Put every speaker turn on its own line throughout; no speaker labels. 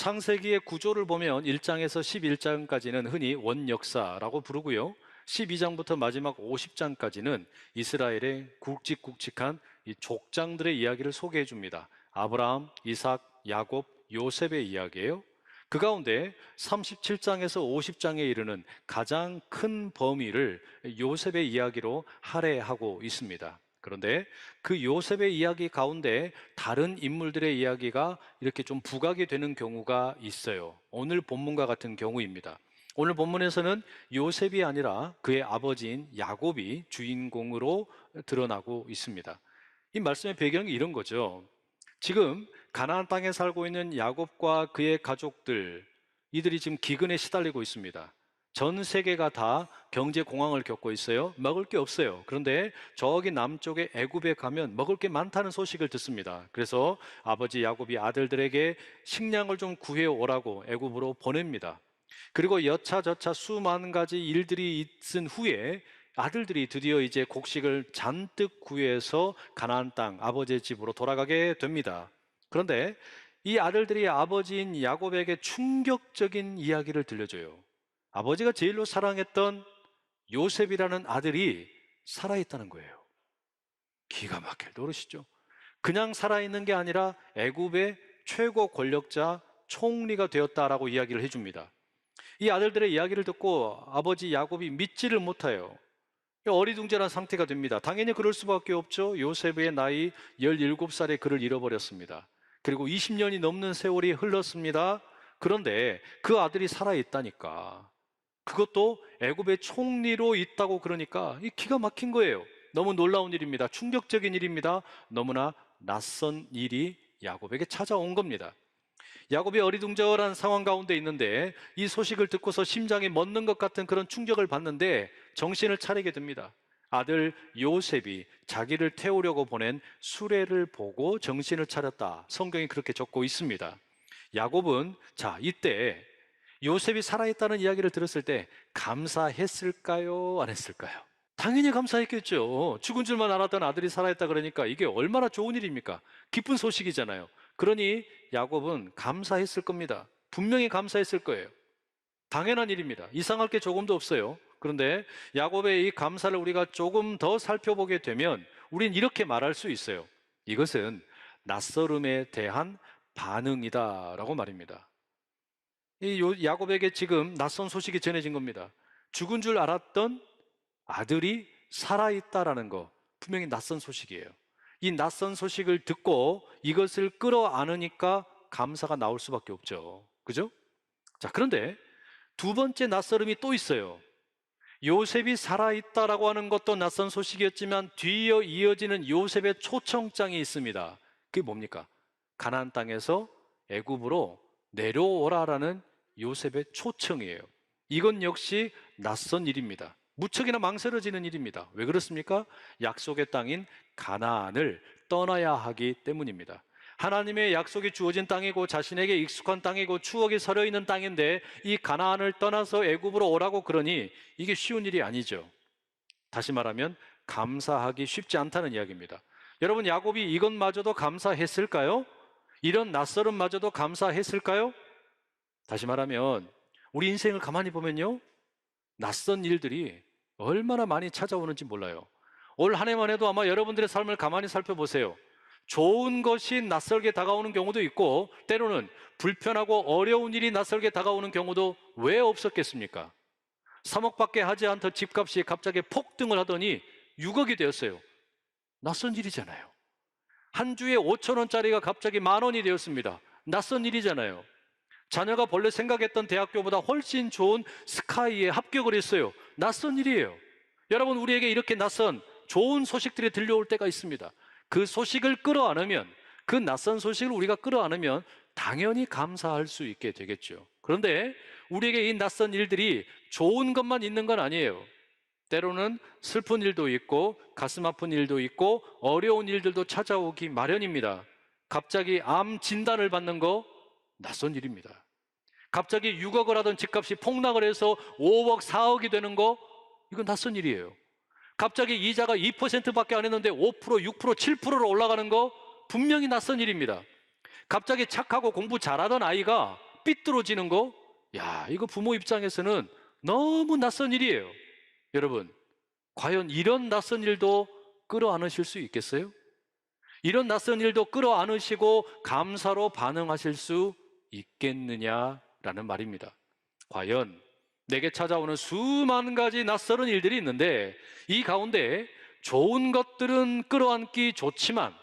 창세기의 구조를 보면 1장에서 11장까지는 흔히 원역사라고 부르고요. 12장부터 마지막 50장까지는 이스라엘의 굵직굵직한 이 족장들의 이야기를 소개해 줍니다. 아브라함, 이삭, 야곱, 요셉의 이야기예요. 그 가운데 37장에서 50장에 이르는 가장 큰 범위를 요셉의 이야기로 할애하고 있습니다. 그런데 그 요셉의 이야기 가운데 다른 인물들의 이야기가 이렇게 좀 부각이 되는 경우가 있어요. 오늘 본문과 같은 경우입니다. 오늘 본문에서는 요셉이 아니라 그의 아버지인 야곱이 주인공으로 드러나고 있습니다. 이 말씀의 배경이 이런 거죠. 지금 가나안 땅에 살고 있는 야곱과 그의 가족들, 이들이 지금 기근에 시달리고 있습니다. 전 세계가 다 경제 공황을 겪고 있어요. 먹을 게 없어요. 그런데 저기 남쪽에 애굽에 가면 먹을 게 많다는 소식을 듣습니다. 그래서 아버지 야곱이 아들들에게 식량을 좀 구해 오라고 애굽으로 보냅니다. 그리고 여차저차 수많은 가지 일들이 있은 후에 아들들이 드디어 이제 곡식을 잔뜩 구해서 가나안 땅 아버지의 집으로 돌아가게 됩니다. 그런데 이 아들들이 아버지인 야곱에게 충격적인 이야기를 들려줘요. 아버지가 제일로 사랑했던 요셉이라는 아들이 살아있다는 거예요. 기가 막힐 노릇이죠. 그냥 살아있는 게 아니라 애굽의 최고 권력자 총리가 되었다라고 이야기를 해줍니다. 이 아들들의 이야기를 듣고 아버지 야곱이 믿지를 못해요. 어리둥절한 상태가 됩니다. 당연히 그럴 수밖에 없죠. 요셉의 나이 17살에 그를 잃어버렸습니다. 그리고 20년이 넘는 세월이 흘렀습니다. 그런데 그 아들이 살아있다니까, 그것도 애굽의 총리로 있다고 그러니까 이 기가 막힌 거예요. 너무 놀라운 일입니다. 충격적인 일입니다. 너무나 낯선 일이 야곱에게 찾아온 겁니다. 야곱이 어리둥절한 상황 가운데 있는데 이 소식을 듣고서 심장이 멎는 것 같은 그런 충격을 받는데 정신을 차리게 됩니다. 아들 요셉이 자기를 태우려고 보낸 수레를 보고 정신을 차렸다. 성경이 그렇게 적고 있습니다. 야곱은 이때 요셉이 살아있다는 이야기를 들었을 때 감사했을까요? 안 했을까요? 당연히 감사했겠죠. 죽은 줄만 알았던 아들이 살아있다 그러니까 이게 얼마나 좋은 일입니까? 기쁜 소식이잖아요. 그러니 야곱은 감사했을 겁니다. 분명히 감사했을 거예요. 당연한 일입니다. 이상할 게 조금도 없어요. 그런데 야곱의 이 감사를 우리가 조금 더 살펴보게 되면 우린 이렇게 말할 수 있어요. 이것은 낯설음에 대한 반응이다라고 말입니다. 이 야곱에게 지금 낯선 소식이 전해진 겁니다. 죽은 줄 알았던 아들이 살아있다라는 거, 분명히 낯선 소식이에요. 이 낯선 소식을 듣고 이것을 끌어안으니까 감사가 나올 수밖에 없죠. 그죠? 그런데 두 번째 낯설음이 또 있어요. 요셉이 살아있다라고 하는 것도 낯선 소식이었지만 뒤이어 이어지는 요셉의 초청장이 있습니다. 그게 뭡니까? 가나안 땅에서 애굽으로 내려오라라는 요셉의 초청이에요. 이건 역시 낯선 일입니다. 무척이나 망설여지는 일입니다. 왜 그렇습니까? 약속의 땅인 가나안을 떠나야 하기 때문입니다. 하나님의 약속이 주어진 땅이고 자신에게 익숙한 땅이고 추억이 서려있는 땅인데 이 가나안을 떠나서 애굽으로 오라고 그러니 이게 쉬운 일이 아니죠. 다시 말하면 감사하기 쉽지 않다는 이야기입니다. 여러분, 야곱이 이것마저도 감사했을까요? 이런 낯설음마저도 감사했을까요? 다시 말하면 우리 인생을 가만히 보면요, 낯선 일들이 얼마나 많이 찾아오는지 몰라요. 올 한 해만 해도 아마 여러분들의 삶을 가만히 살펴보세요. 좋은 것이 낯설게 다가오는 경우도 있고 때로는 불편하고 어려운 일이 낯설게 다가오는 경우도 왜 없었겠습니까? 3억밖에 하지 않던 집값이 갑자기 폭등을 하더니 6억이 되었어요. 낯선 일이잖아요. 한 주에 5천 원짜리가 갑자기 10,000원이 되었습니다. 낯선 일이잖아요. 자녀가 본래 생각했던 대학교보다 훨씬 좋은 스카이에 합격을 했어요. 낯선 일이에요. 여러분, 우리에게 이렇게 낯선 좋은 소식들이 들려올 때가 있습니다. 그 소식을 끌어안으면, 그 낯선 소식을 우리가 끌어안으면 당연히 감사할 수 있게 되겠죠. 그런데 우리에게 이 낯선 일들이 좋은 것만 있는 건 아니에요. 때로는 슬픈 일도 있고 가슴 아픈 일도 있고 어려운 일들도 찾아오기 마련입니다. 갑자기 암 진단을 받는 거 낯선 일입니다. 갑자기 6억을 하던 집값이 폭락을 해서 5억, 4억이 되는 거, 이건 낯선 일이에요. 갑자기 이자가 2%밖에 안 했는데 5%, 6%, 7%로 올라가는 거 분명히 낯선 일입니다. 갑자기 착하고 공부 잘하던 아이가 삐뚤어지는 거, 야, 이거 부모 입장에서는 너무 낯선 일이에요. 여러분, 과연 이런 낯선 일도 끌어안으실 수 있겠어요? 이런 낯선 일도 끌어안으시고 감사로 반응하실 수 있겠느냐라는 말입니다. 과연 내게 찾아오는 수만 가지 낯설은 일들이 있는데 이 가운데 좋은 것들은 끌어안기 좋지만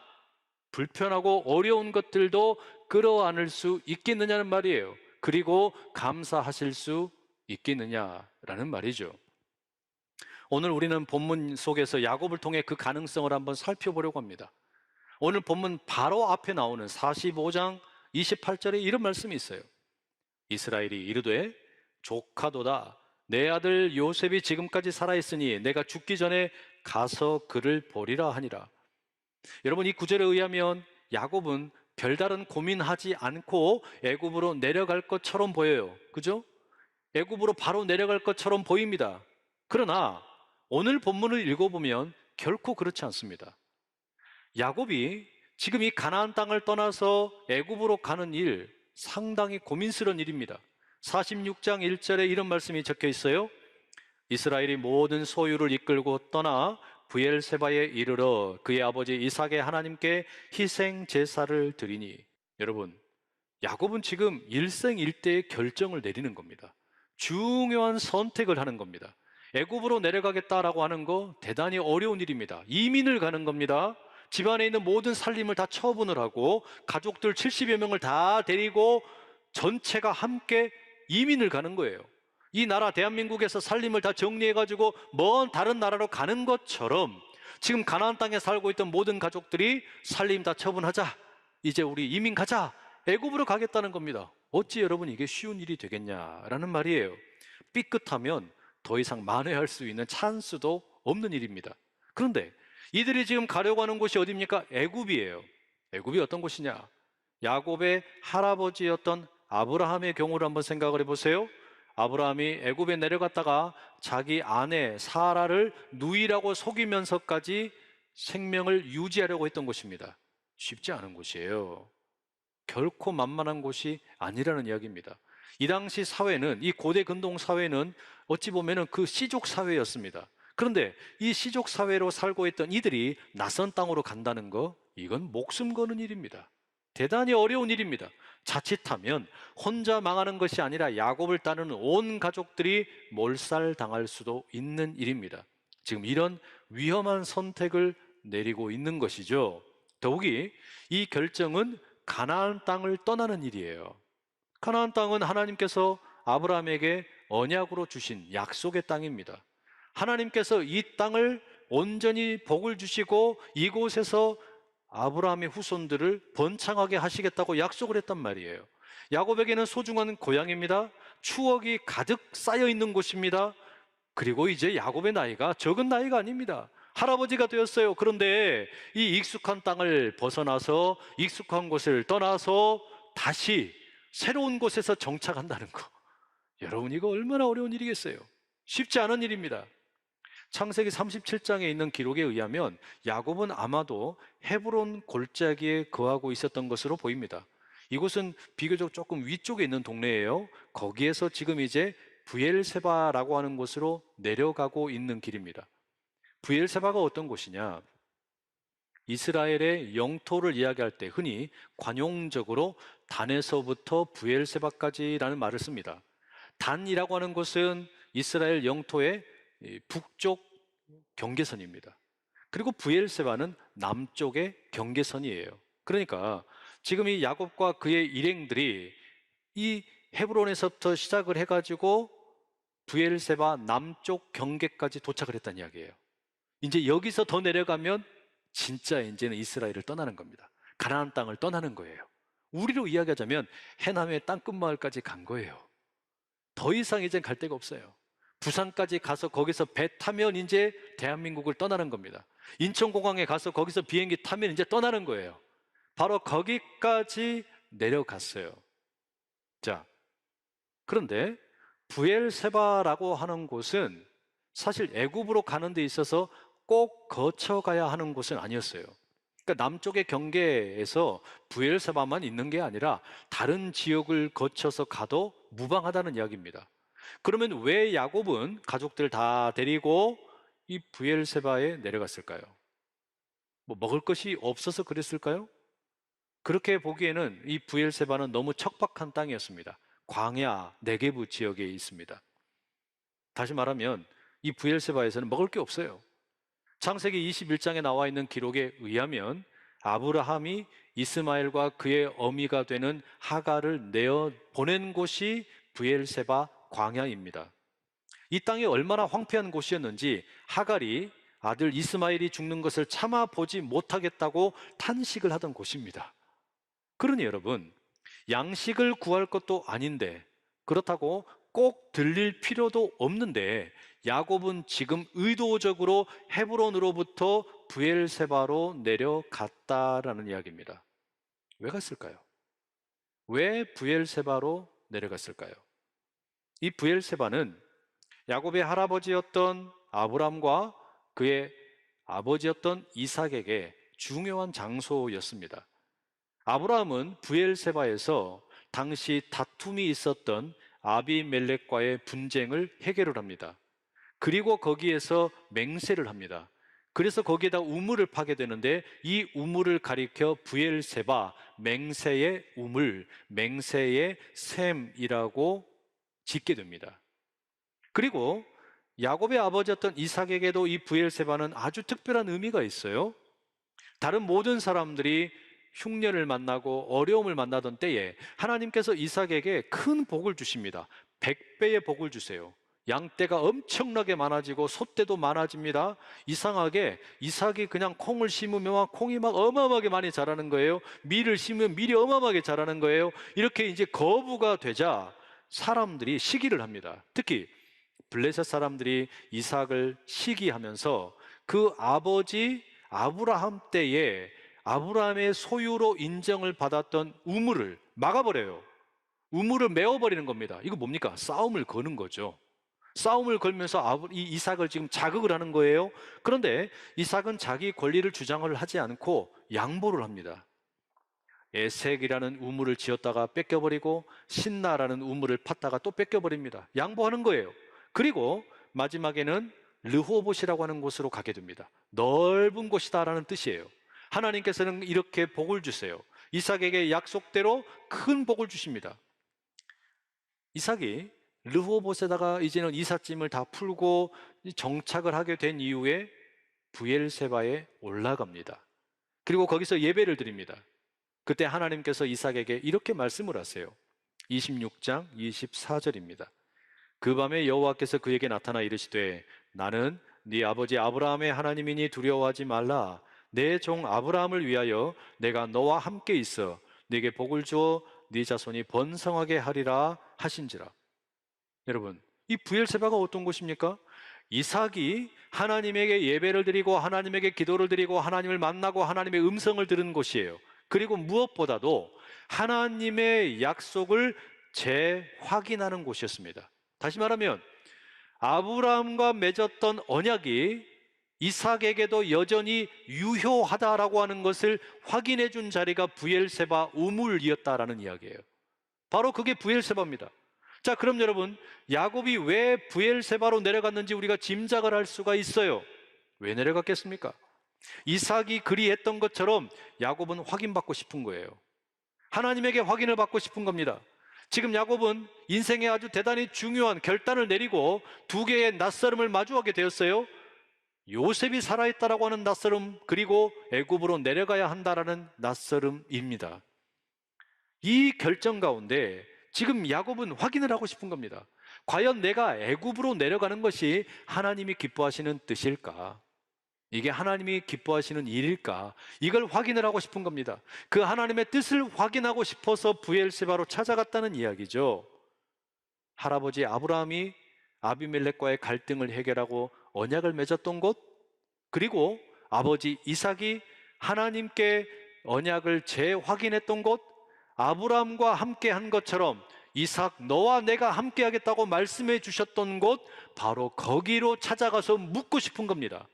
불편하고 어려운 것들도 끌어안을 수 있겠느냐는 말이에요. 그리고 감사하실 수 있겠느냐라는 말이죠. 오늘 우리는 본문 속에서 야곱을 통해 그 가능성을 한번 살펴보려고 합니다. 오늘 본문 바로 앞에 나오는 45장 28절에 이런 말씀이 있어요. 이스라엘이 이르되 조카도다, 내 아들 요셉이 지금까지 살아있으니 내가 죽기 전에 가서 그를 보리라 하니라. 여러분, 이 구절에 의하면 야곱은 별다른 고민하지 않고 애굽으로 내려갈 것처럼 보여요. 그죠? 애굽으로 바로 내려갈 것처럼 보입니다. 그러나 오늘 본문을 읽어보면 결코 그렇지 않습니다. 야곱이 지금 이 가나안 땅을 떠나서 애굽으로 가는 일, 상당히 고민스러운 일입니다. 46장 1절에 이런 말씀이 적혀 있어요. 이스라엘이 모든 소유를 이끌고 떠나 브엘세바에 이르러 그의 아버지 이삭의 하나님께 희생 제사를 드리니. 여러분, 야곱은 지금 일생일대의 결정을 내리는 겁니다. 중요한 선택을 하는 겁니다. 애굽으로 내려가겠다라고 하는 거 대단히 어려운 일입니다. 이민을 가는 겁니다. 집안에 있는 모든 살림을 다 처분을 하고 가족들 70여 명을 다 데리고 전체가 함께 이민을 가는 거예요. 이 나라 대한민국에서 살림을 다 정리해가지고 먼 다른 나라로 가는 것처럼 지금 가나안 땅에 살고 있던 모든 가족들이 살림 다 처분하자, 이제 우리 이민 가자, 애굽으로 가겠다는 겁니다. 어찌 여러분 이게 쉬운 일이 되겠냐라는 말이에요. 삐끗하면 더 이상 만회할 수 있는 찬스도 없는 일입니다. 그런데 이들이 지금 가려고 하는 곳이 어디입니까? 애굽이에요. 애굽이 어떤 곳이냐? 야곱의 할아버지였던 아브라함의 경우를 한번 생각을 해보세요. 아브라함이 애굽에 내려갔다가 자기 아내 사라를 누이라고 속이면서까지 생명을 유지하려고 했던 곳입니다. 쉽지 않은 곳이에요. 결코 만만한 곳이 아니라는 이야기입니다. 이 당시 사회는, 이 고대 근동 사회는 어찌 보면 그 시족 사회였습니다. 그런데 이 시족 사회로 살고 있던 이들이 낯선 땅으로 간다는 거, 이건 목숨 거는 일입니다. 대단히 어려운 일입니다. 자칫하면 혼자 망하는 것이 아니라 야곱을 따르는 온 가족들이 몰살당할 수도 있는 일입니다. 지금 이런 위험한 선택을 내리고 있는 것이죠. 더욱이 이 결정은 가나안 땅을 떠나는 일이에요. 가나안 땅은 하나님께서 아브라함에게 언약으로 주신 약속의 땅입니다. 하나님께서 이 땅을 온전히 복을 주시고 이곳에서 아브라함의 후손들을 번창하게 하시겠다고 약속을 했단 말이에요. 야곱에게는 소중한 고향입니다. 추억이 가득 쌓여 있는 곳입니다. 그리고 이제 야곱의 나이가 적은 나이가 아닙니다. 할아버지가 되었어요. 그런데 이 익숙한 땅을 벗어나서 익숙한 곳을 떠나서 다시 새로운 곳에서 정착한다는 거, 여러분 이거 얼마나 어려운 일이겠어요? 쉽지 않은 일입니다. 창세기 37장에 있는 기록에 의하면 야곱은 아마도 헤브론 골짜기에 거하고 있었던 것으로 보입니다. 이곳은 비교적 조금 위쪽에 있는 동네예요. 거기에서 지금 이제 브엘세바라고 하는 곳으로 내려가고 있는 길입니다. 브엘세바가 어떤 곳이냐? 이스라엘의 영토를 이야기할 때 흔히 관용적으로 단에서부터 브엘세바까지라는 말을 씁니다. 단이라고 하는 곳은 이스라엘 영토의 북쪽 경계선입니다. 그리고 브엘세바는 남쪽의 경계선이에요. 그러니까 지금 이 야곱과 그의 일행들이 이 헤브론에서부터 시작을 해가지고 브엘세바 남쪽 경계까지 도착을 했다는 이야기예요. 이제 여기서 더 내려가면 진짜 이제는 이스라엘을 떠나는 겁니다. 가나안 땅을 떠나는 거예요. 우리로 이야기하자면 해남의 땅끝마을까지 간 거예요. 더 이상 이젠 갈 데가 없어요. 부산까지 가서 거기서 배 타면 이제 대한민국을 떠나는 겁니다. 인천공항에 가서 거기서 비행기 타면 이제 떠나는 거예요. 바로 거기까지 내려갔어요. 자, 그런데 브엘세바라고 하는 곳은 사실 애굽으로 가는 데 있어서 꼭 거쳐가야 하는 곳은 아니었어요. 그러니까 남쪽의 경계에서 브엘세바만 있는 게 아니라 다른 지역을 거쳐서 가도 무방하다는 이야기입니다. 그러면 왜 야곱은 가족들 다 데리고 이 브엘세바에 내려갔을까요? 뭐 먹을 것이 없어서 그랬을까요? 그렇게 보기에는 이 브엘세바는 너무 척박한 땅이었습니다. 광야 네게부 지역에 있습니다. 다시 말하면 이 브엘세바에서는 먹을 게 없어요. 창세기 21장에 나와 있는 기록에 의하면 아브라함이 이스마엘과 그의 어미가 되는 하갈을 내어 보낸 곳이 브엘세바 광야입니다. 이 땅이 얼마나 황폐한 곳이었는지 하갈이 아들 이스마엘이 죽는 것을 참아 보지 못하겠다고 탄식을 하던 곳입니다. 그러니 여러분, 양식을 구할 것도 아닌데, 그렇다고 꼭 들릴 필요도 없는데 야곱은 지금 의도적으로 헤브론으로부터 브엘세바로 내려갔다라는 이야기입니다. 왜 갔을까요? 왜 브엘세바로 내려갔을까요? 이 브엘세바는 야곱의 할아버지였던 아브람과 그의 아버지였던 이삭에게 중요한 장소였습니다. 아브라함은 브엘세바에서 당시 다툼이 있었던 아비멜렉과의 분쟁을 해결을 합니다. 그리고 거기에서 맹세를 합니다. 그래서 거기에다 우물을 파게 되는데 이 우물을 가리켜 브엘세바, 맹세의 우물, 맹세의 샘이라고 짓게 됩니다. 그리고 야곱의 아버지였던 이삭에게도 이 브엘세바는 아주 특별한 의미가 있어요. 다른 모든 사람들이 흉년을 만나고 어려움을 만나던 때에 하나님께서 이삭에게 큰 복을 주십니다. 100배의 복을 주세요. 양떼가 엄청나게 많아지고 소떼도 많아집니다. 이상하게 이삭이 그냥 콩을 심으면 콩이 막 어마어마하게 많이 자라는 거예요. 밀을 심으면 밀이 어마어마하게 자라는 거예요. 이렇게 이제 거부가 되자 사람들이 시기를 합니다. 특히 블레셋 사람들이 이삭을 시기하면서 그 아버지 아브라함 때에 아브라함의 소유로 인정을 받았던 우물을 막아버려요. 우물을 메워버리는 겁니다. 이거 뭡니까? 싸움을 거는 거죠. 싸움을 걸면서 이 이삭을 지금 자극을 하는 거예요. 그런데 이삭은 자기 권리를 주장을 하지 않고 양보를 합니다. 에색이라는 우물을 지었다가 뺏겨버리고 신나라는 우물을 팠다가 또 뺏겨버립니다. 양보하는 거예요. 그리고 마지막에는 르호봇이라고 하는 곳으로 가게 됩니다. 넓은 곳이다라는 뜻이에요. 하나님께서는 이렇게 복을 주세요. 이삭에게 약속대로 큰 복을 주십니다. 이삭이 르호봇에다가 이제는 이삿짐을 다 풀고 정착을 하게 된 이후에 브엘세바에 올라갑니다. 그리고 거기서 예배를 드립니다. 그때 하나님께서 이삭에게 이렇게 말씀을 하세요. 26장 24절입니다. 그 밤에 여호와께서 그에게 나타나 이르시되 나는 네 아버지 아브라함의 하나님이니 두려워하지 말라. 내 종 아브라함을 위하여 내가 너와 함께 있어 네게 복을 주어 네 자손이 번성하게 하리라 하신지라. 여러분, 이 브엘세바가 어떤 곳입니까? 이삭이 하나님에게 예배를 드리고 하나님에게 기도를 드리고 하나님을 만나고 하나님의 음성을 들은 곳이에요. 그리고 무엇보다도 하나님의 약속을 재확인하는 곳이었습니다. 다시 말하면 아브라함과 맺었던 언약이 이삭에게도 여전히 유효하다라고 하는 것을 확인해 준 자리가 브엘세바 우물이었다라는 이야기예요. 바로 그게 브엘세바입니다. 자, 그럼 여러분, 야곱이 왜 브엘세바로 내려갔는지 우리가 짐작을 할 수가 있어요. 왜 내려갔겠습니까? 이삭이 그리했던 것처럼 야곱은 확인받고 싶은 거예요. 하나님에게 확인을 받고 싶은 겁니다. 지금 야곱은 인생에 아주 대단히 중요한 결단을 내리고 두 개의 낯설음을 마주하게 되었어요. 요셉이 살아있다라고 하는 낯설음, 그리고 애굽으로 내려가야 한다라는 낯설음입니다. 이 결정 가운데 지금 야곱은 확인을 하고 싶은 겁니다. 과연 내가 애굽으로 내려가는 것이 하나님이 기뻐하시는 뜻일까? 이게 하나님이 기뻐하시는 일일까? 이걸 확인을 하고 싶은 겁니다. 그 하나님의 뜻을 확인하고 싶어서 브엘세바로 찾아갔다는 이야기죠. 할아버지 아브라함이 아비멜렉과의 갈등을 해결하고 언약을 맺었던 곳, 그리고 아버지 이삭이 하나님께 언약을 재확인했던 곳, 아브라함과 함께 한 것처럼 이삭 너와 내가 함께 하겠다고 말씀해 주셨던 곳, 바로 거기로 찾아가서 묻고 싶은 겁니다.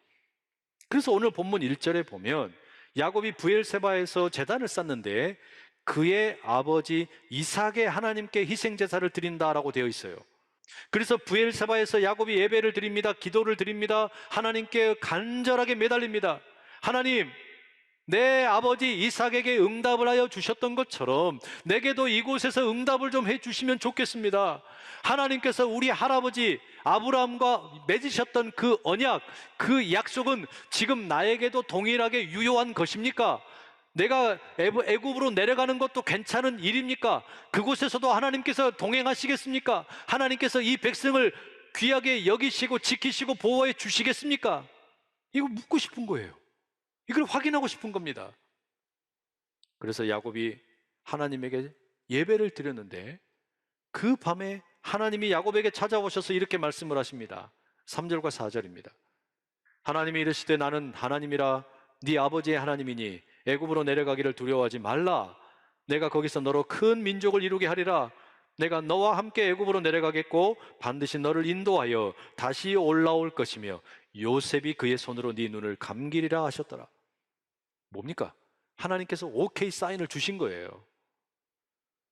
그래서 오늘 본문 1절에 보면 야곱이 브엘세바에서 제단을 쌓는데 그의 아버지 이삭의 하나님께 희생제사를 드린다라고 되어 있어요. 그래서 브엘세바에서 야곱이 예배를 드립니다. 기도를 드립니다. 하나님께 간절하게 매달립니다. 하나님, 내 아버지 이삭에게 응답을 하여 주셨던 것처럼 내게도 이곳에서 응답을 좀 해주시면 좋겠습니다. 하나님께서 우리 할아버지 아브라함과 맺으셨던 그 언약, 그 약속은 지금 나에게도 동일하게 유효한 것입니까? 내가 애굽으로 내려가는 것도 괜찮은 일입니까? 그곳에서도 하나님께서 동행하시겠습니까? 하나님께서 이 백성을 귀하게 여기시고 지키시고 보호해 주시겠습니까? 이거 묻고 싶은 거예요. 이걸 확인하고 싶은 겁니다. 그래서 야곱이 하나님에게 예배를 드렸는데 그 밤에 하나님이 야곱에게 찾아오셔서 이렇게 말씀을 하십니다. 3절과 4절입니다. 하나님이 이르시되 나는 하나님이라 네 아버지의 하나님이니 애굽으로 내려가기를 두려워하지 말라. 내가 거기서 너로 큰 민족을 이루게 하리라. 내가 너와 함께 애굽으로 내려가겠고 반드시 너를 인도하여 다시 올라올 것이며 요셉이 그의 손으로 네 눈을 감기리라 하셨더라. 뭡니까? 하나님께서 오케이 사인을 주신 거예요.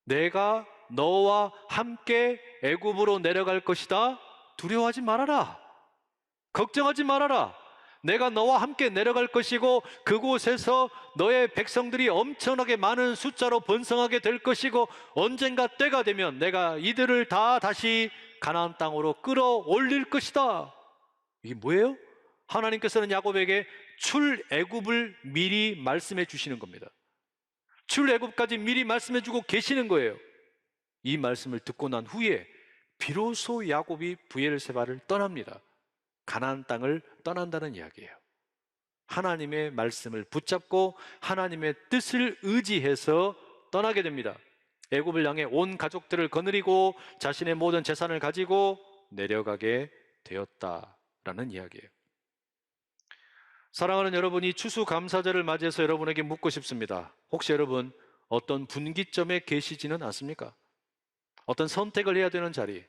내가 너와 함께 애굽으로 내려갈 것이다. 두려워하지 말아라. 걱정하지 말아라. 내가 너와 함께 내려갈 것이고 그곳에서 너의 백성들이 엄청나게 많은 숫자로 번성하게 될 것이고 언젠가 때가 되면 내가 이들을 다 다시 가나안 땅으로 끌어올릴 것이다. 이게 뭐예요? 하나님께서는 야곱에게 출애굽을 미리 말씀해 주시는 겁니다. 출애굽까지 미리 말씀해 주고 계시는 거예요. 이 말씀을 듣고 난 후에 비로소 야곱이 브엘세바를 떠납니다. 가나안 땅을 떠난다는 이야기예요. 하나님의 말씀을 붙잡고 하나님의 뜻을 의지해서 떠나게 됩니다. 애굽을 향해 온 가족들을 거느리고 자신의 모든 재산을 가지고 내려가게 되었다라는 이야기예요. 사랑하는 여러분, 이 추수감사절을 맞이해서 여러분에게 묻고 싶습니다. 혹시 여러분 어떤 분기점에 계시지는 않습니까? 어떤 선택을 해야 되는 자리,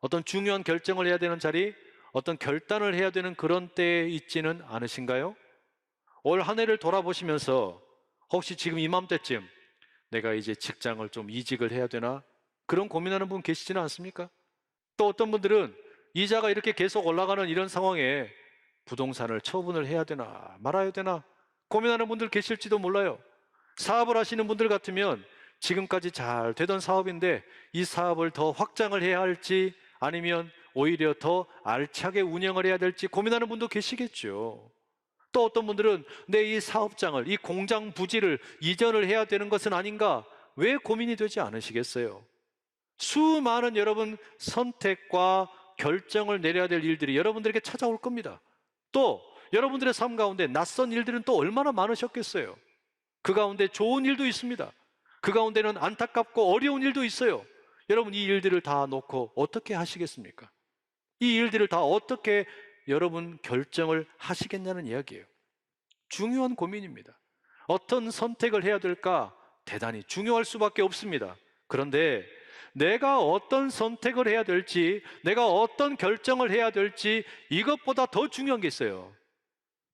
어떤 중요한 결정을 해야 되는 자리, 어떤 결단을 해야 되는 그런 때에 있지는 않으신가요? 올 한 해를 돌아보시면서 혹시 지금 이맘때쯤 내가 이제 직장을 좀 이직을 해야 되나? 그런 고민하는 분 계시지는 않습니까? 또 어떤 분들은 이자가 이렇게 계속 올라가는 이런 상황에 부동산을 처분을 해야 되나 말아야 되나 고민하는 분들 계실지도 몰라요. 사업을 하시는 분들 같으면 지금까지 잘 되던 사업인데 이 사업을 더 확장을 해야 할지 아니면 오히려 더 알차게 운영을 해야 될지 고민하는 분도 계시겠죠. 또 어떤 분들은 내 이 사업장을, 이 공장 부지를 이전을 해야 되는 것은 아닌가, 왜 고민이 되지 않으시겠어요? 수많은 여러분 선택과 결정을 내려야 될 일들이 여러분들에게 찾아올 겁니다. 또 여러분들의 삶 가운데 낯선 일들은 또 얼마나 많으셨겠어요. 그 가운데 좋은 일도 있습니다. 그 가운데는 안타깝고 어려운 일도 있어요. 여러분 이 일들을 다 놓고 어떻게 하시겠습니까? 이 일들을 다 어떻게 여러분 결정을 하시겠냐는 이야기예요. 중요한 고민입니다. 어떤 선택을 해야 될까 대단히 중요할 수밖에 없습니다. 그런데 내가 어떤 선택을 해야 될지, 내가 어떤 결정을 해야 될지 이것보다 더 중요한 게 있어요.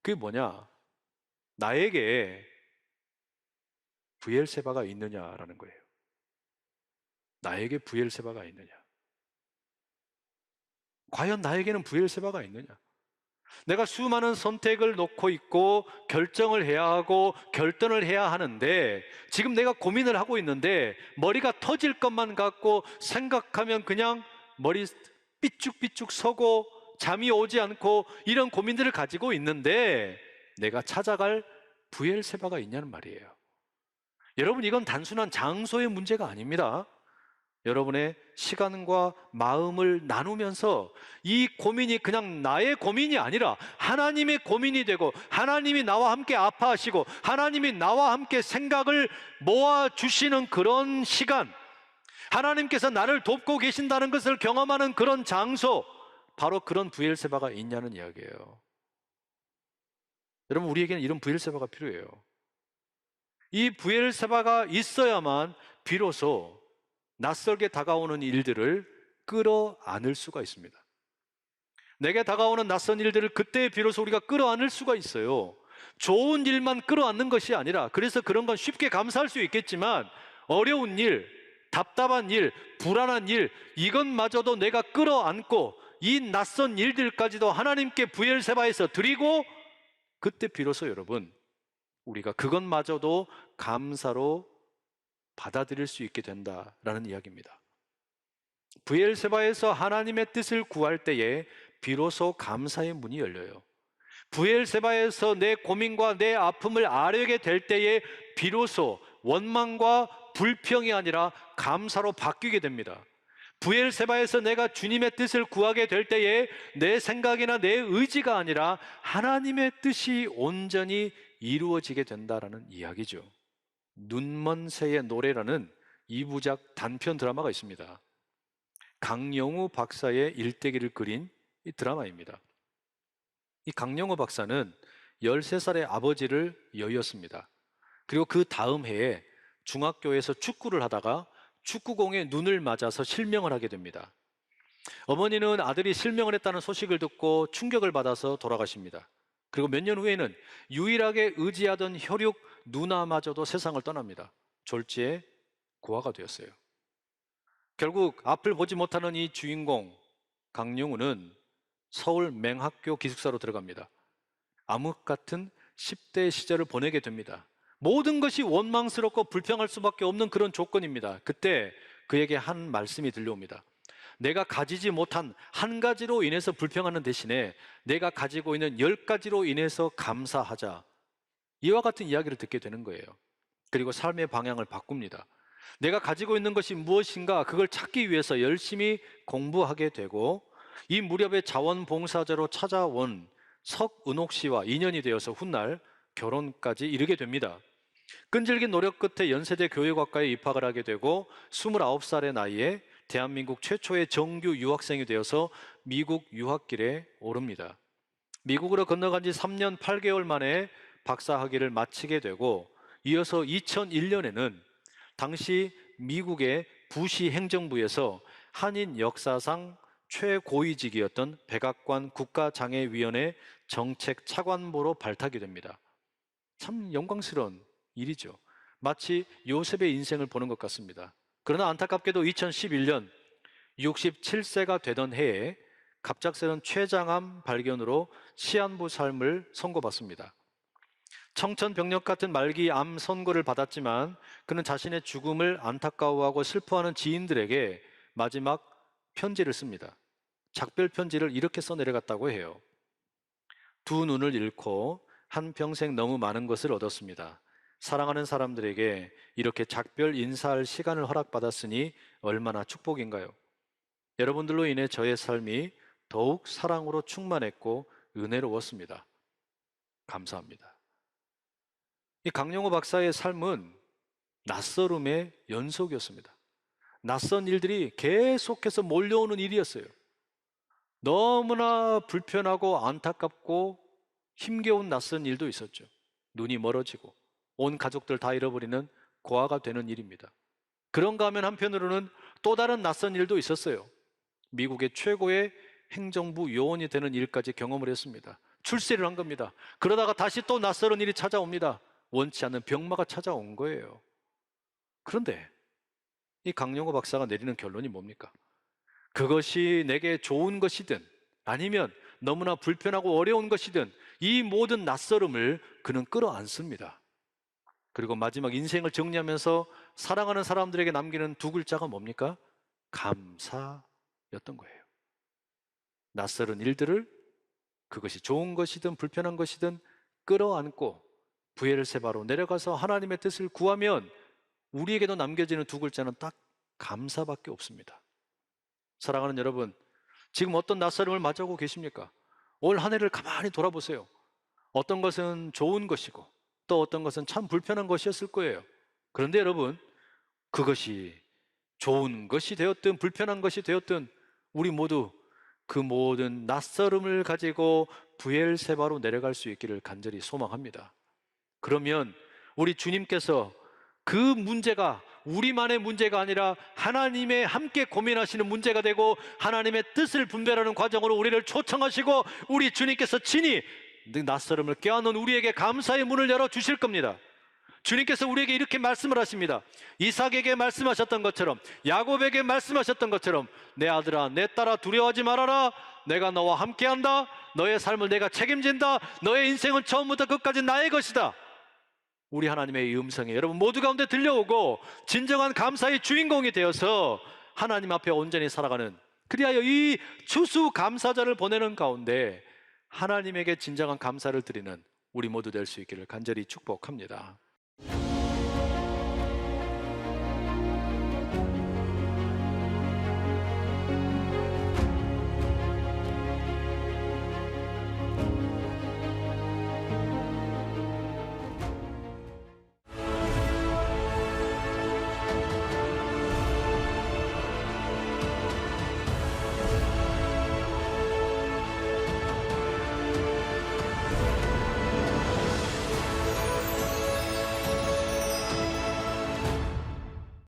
그게 뭐냐? 나에게 브엘세바가 있느냐라는 거예요. 나에게 브엘세바가 있느냐? 과연 나에게는 브엘세바가 있느냐? 내가 수많은 선택을 놓고 있고 결정을 해야 하고 결단을 해야 하는데 지금 내가 고민을 하고 있는데 머리가 터질 것만 같고 생각하면 그냥 머리 삐쭉삐쭉 서고 잠이 오지 않고 이런 고민들을 가지고 있는데 내가 찾아갈 브엘세바가 있냐는 말이에요. 여러분 이건 단순한 장소의 문제가 아닙니다. 여러분의 시간과 마음을 나누면서 이 고민이 그냥 나의 고민이 아니라 하나님의 고민이 되고 하나님이 나와 함께 아파하시고 하나님이 나와 함께 생각을 모아주시는 그런 시간, 하나님께서 나를 돕고 계신다는 것을 경험하는 그런 장소, 바로 그런 브엘세바가 있냐는 이야기예요. 여러분 우리에게는 이런 브엘세바가 필요해요. 이 브엘세바가 있어야만 비로소 낯설게 다가오는 일들을 끌어안을 수가 있습니다. 내게 다가오는 낯선 일들을 그때 비로소 우리가 끌어안을 수가 있어요. 좋은 일만 끌어안는 것이 아니라, 그래서 그런 건 쉽게 감사할 수 있겠지만 어려운 일, 답답한 일, 불안한 일, 이것마저도 내가 끌어안고 이 낯선 일들까지도 하나님께 브엘세바에서 드리고, 그때 비로소 여러분, 우리가 그것마저도 감사로 받아들일 수 있게 된다라는 이야기입니다. 브엘세바에서 하나님의 뜻을 구할 때에 비로소 감사의 문이 열려요. 브엘세바에서 내 고민과 내 아픔을 아뢰게 될 때에 비로소 원망과 불평이 아니라 감사로 바뀌게 됩니다. 브엘세바에서 내가 주님의 뜻을 구하게 될 때에 내 생각이나 내 의지가 아니라 하나님의 뜻이 온전히 이루어지게 된다라는 이야기죠. 눈먼 새의 노래라는 2부작 단편 드라마가 있습니다. 강영우 박사의 일대기를 그린 이 드라마입니다. 이 강영우 박사는 13살의 아버지를 여의었습니다. 그리고 그 다음 해에 중학교에서 축구를 하다가 축구공에 눈을 맞아서 실명을 하게 됩니다. 어머니는 아들이 실명을 했다는 소식을 듣고 충격을 받아서 돌아가십니다. 그리고 몇 년 후에는 유일하게 의지하던 혈육 누나마저도 세상을 떠납니다. 졸지에 고아가 되었어요. 결국 앞을 보지 못하는 이 주인공 강영우는 서울 맹학교 기숙사로 들어갑니다. 암흑 같은 10대 시절을 보내게 됩니다. 모든 것이 원망스럽고 불평할 수밖에 없는 그런 조건입니다. 그때 그에게 한 말씀이 들려옵니다. 내가 가지지 못한 한 가지로 인해서 불평하는 대신에 내가 가지고 있는 10가지로 인해서 감사하자. 이와 같은 이야기를 듣게 되는 거예요. 그리고 삶의 방향을 바꿉니다. 내가 가지고 있는 것이 무엇인가 그걸 찾기 위해서 열심히 공부하게 되고, 이 무렵에 자원봉사자로 찾아온 석은옥 씨와 인연이 되어서 훗날 결혼까지 이르게 됩니다. 끈질긴 노력 끝에 연세대 교육학과에 입학을 하게 되고 29살의 나이에 대한민국 최초의 정규 유학생이 되어서 미국 유학길에 오릅니다. 미국으로 건너간 지 3년 8개월 만에 박사학위를 마치게 되고, 이어서 2001년에는 당시 미국의 부시 행정부에서 한인 역사상 최고위직이었던 백악관 국가장애위원회 정책 차관보로 발탁이 됩니다. 참 영광스러운 일이죠. 마치 요셉의 인생을 보는 것 같습니다. 그러나 안타깝게도 2011년 67세가 되던 해에 갑작스런 췌장암 발견으로 시한부 삶을 선고받습니다. 청천벽력 같은 말기 암 선고를 받았지만 그는 자신의 죽음을 안타까워하고 슬퍼하는 지인들에게 마지막 편지를 씁니다. 작별 편지를 이렇게 써내려갔다고 해요. 두 눈을 잃고 한평생 너무 많은 것을 얻었습니다. 사랑하는 사람들에게 이렇게 작별 인사할 시간을 허락받았으니 얼마나 축복인가요? 여러분들로 인해 저의 삶이 더욱 사랑으로 충만했고 은혜로웠습니다. 감사합니다. 이 강영호 박사의 삶은 낯설음의 연속이었습니다. 낯선 일들이 계속해서 몰려오는 일이었어요. 너무나 불편하고 안타깝고 힘겨운 낯선 일도 있었죠. 눈이 멀어지고 온 가족들 다 잃어버리는 고아가 되는 일입니다. 그런가 하면 한편으로는 또 다른 낯선 일도 있었어요. 미국의 최고의 행정부 요원이 되는 일까지 경험을 했습니다. 출세를 한 겁니다. 그러다가 다시 또 낯설은 일이 찾아옵니다. 원치 않는 병마가 찾아온 거예요. 그런데 이 강영호 박사가 내리는 결론이 뭡니까? 그것이 내게 좋은 것이든 아니면 너무나 불편하고 어려운 것이든 이 모든 낯설음을 그는 끌어안습니다. 그리고 마지막 인생을 정리하면서 사랑하는 사람들에게 남기는 두 글자가 뭡니까? 감사였던 거예요. 낯설은 일들을, 그것이 좋은 것이든 불편한 것이든 끌어안고 브엘세바로 내려가서 하나님의 뜻을 구하면 우리에게도 남겨지는 두 글자는 딱 감사밖에 없습니다. 사랑하는 여러분, 지금 어떤 낯설음을 맞이하고 계십니까? 올 한 해를 가만히 돌아보세요. 어떤 것은 좋은 것이고 또 어떤 것은 참 불편한 것이었을 거예요. 그런데 여러분, 그것이 좋은 것이 되었든 불편한 것이 되었든 우리 모두 그 모든 낯설음을 가지고 브엘세바로 내려갈 수 있기를 간절히 소망합니다. 그러면 우리 주님께서 그 문제가 우리만의 문제가 아니라 하나님의 함께 고민하시는 문제가 되고 하나님의 뜻을 분별하는 과정으로 우리를 초청하시고 우리 주님께서 친히 낯설음을 껴안는 우리에게 감사의 문을 열어 주실 겁니다. 주님께서 우리에게 이렇게 말씀을 하십니다. 이삭에게 말씀하셨던 것처럼, 야곱에게 말씀하셨던 것처럼, 내 아들아, 내 딸아, 두려워하지 말아라. 내가 너와 함께한다. 너의 삶을 내가 책임진다. 너의 인생은 처음부터 끝까지 나의 것이다. 우리 하나님의 이 음성이 여러분 모두 가운데 들려오고 진정한 감사의 주인공이 되어서 하나님 앞에 온전히 살아가는, 그리하여 이 추수감사절을 보내는 가운데 하나님에게 진정한 감사를 드리는 우리 모두 될 수 있기를 간절히 축복합니다.